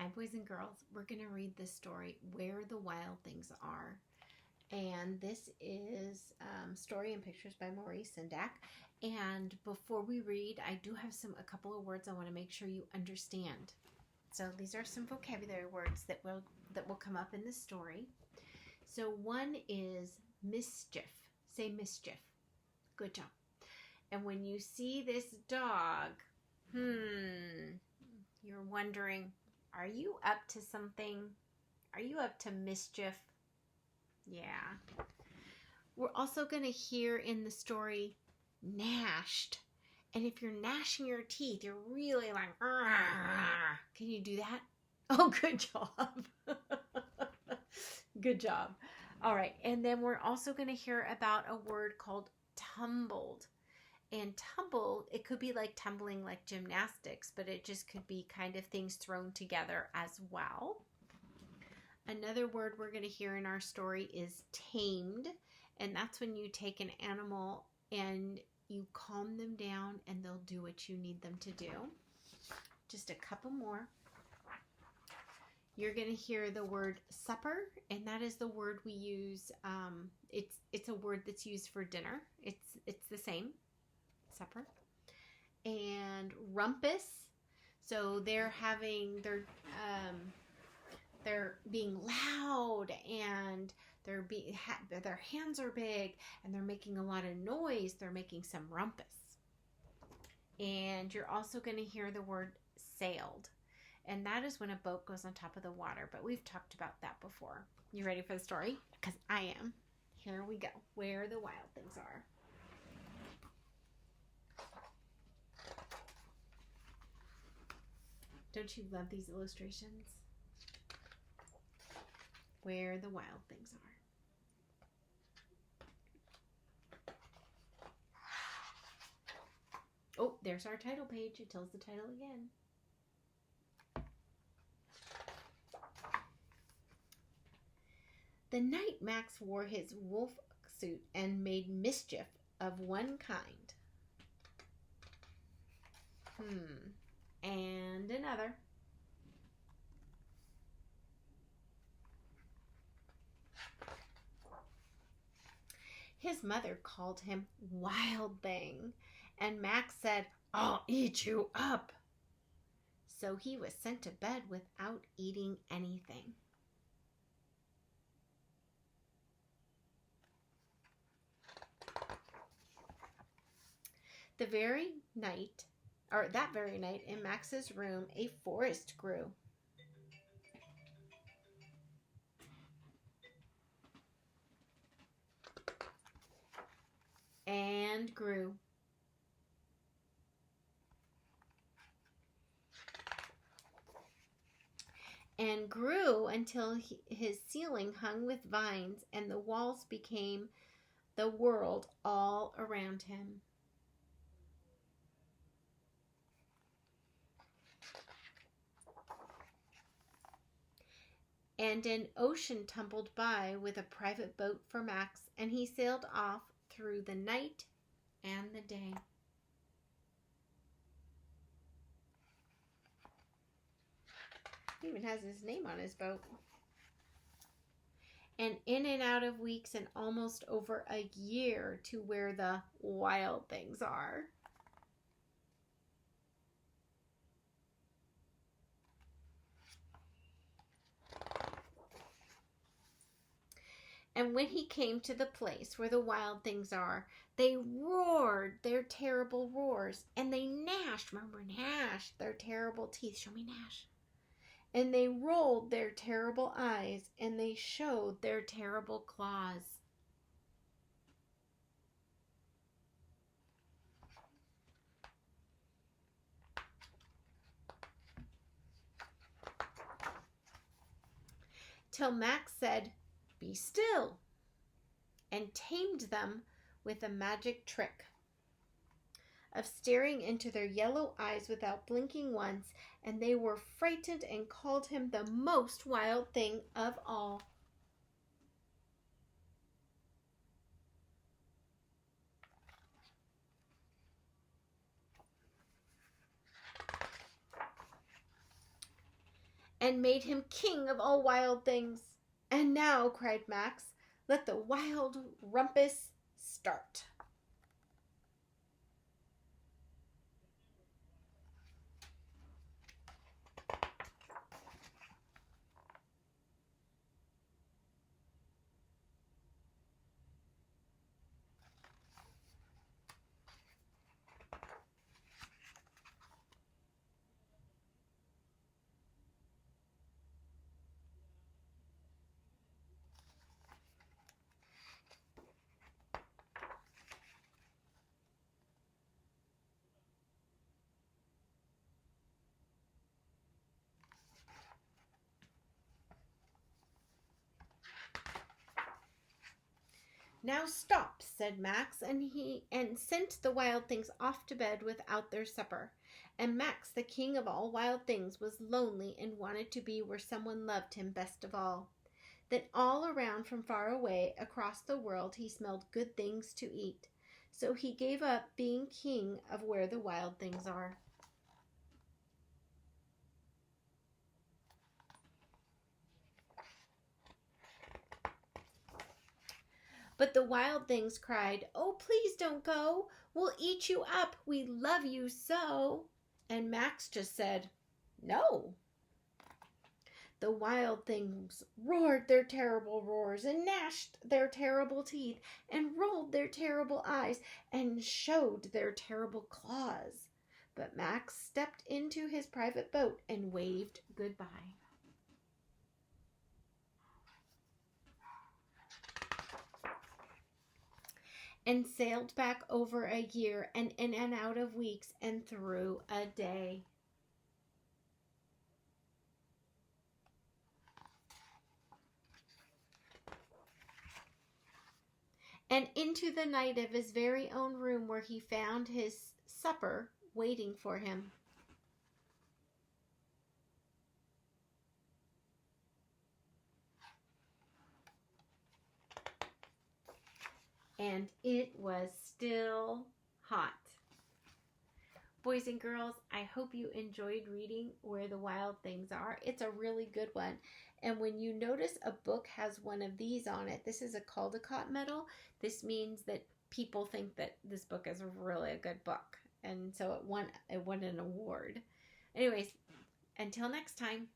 Hi, boys and girls. We're going to read this story, Where the Wild Things Are. And this is Story and Pictures by Maurice Sendak. And before we read, I do have a couple of words I want to make sure you understand. So these are some vocabulary words that will come up in the story. So one is mischief. Say mischief. Good job. And when you see this dog, you're wondering, are you up to something? Are you up to mischief? Yeah. We're also going to hear in the story, gnashed. And if you're gnashing your teeth, you're really like, argh. Can you do that? Oh, good job. Good job. All right. And then we're also going to hear about a word called tumbled. And tumble, it could be like tumbling like gymnastics, but it just could be kind of things thrown together as well. Another word we're going to hear in our story is tamed. And that's when you take an animal and you calm them down and they'll do what you need them to do. Just a couple more. You're going to hear the word supper, and that is the word we use. It's a word that's used for dinner. It's the same. Supper. And rumpus, so they're being loud, and their hands are big, and they're making a lot of noise. They're making some rumpus. And you're also going to hear the word sailed, and that is when a boat goes on top of the water, but we've talked about that before. You ready for the story? Because I am. Here we go. Where the wild things are. Don't you love these illustrations? Where the wild things are. Oh, there's our title page. It tells the title again. The night Max wore his wolf suit and made mischief of one kind. And another. His mother called him Wild Thing, and Max said, "I'll eat you up." So he was sent to bed without eating anything. That very night, in Max's room, a forest grew. And grew. And grew until his ceiling hung with vines, and the walls became the world all around him. And an ocean tumbled by with a private boat for Max, and he sailed off through the night and the day. He even has his name on his boat. And in and out of weeks, and almost over a year, to where the wild things are. And when he came to the place where the wild things are, they roared their terrible roars, and they gnashed, remember, gnashed their terrible teeth. Show me gnash. And they rolled their terrible eyes, and they showed their terrible claws. Till Max said, "Be still," and tamed them with a magic trick of staring into their yellow eyes without blinking once, and they were frightened and called him the most wild thing of all. and made him king of all wild things. And now, cried Max, let the wild rumpus start. Now stop, said Max, and sent the wild things off to bed without their supper. And Max, the king of all wild things, was lonely and wanted to be where someone loved him best of all. Then all around from far away across the world he smelled good things to eat. So he gave up being king of where the wild things are. But the wild things cried, "Oh, please don't go. We'll eat you up. We love you so." And Max just said, "No." The wild things roared their terrible roars and gnashed their terrible teeth and rolled their terrible eyes and showed their terrible claws. But Max stepped into his private boat and waved goodbye. And sailed back over a year and in and out of weeks and through a day. And into the night of his very own room where he found his supper waiting for him. And it was still hot. Boys and girls, I hope you enjoyed reading Where the Wild Things Are. It's a really good one. And when you notice a book has one of these on it, this is a Caldecott medal. This means that people think that this book is really a good book. And so it won an award. Anyways, until next time.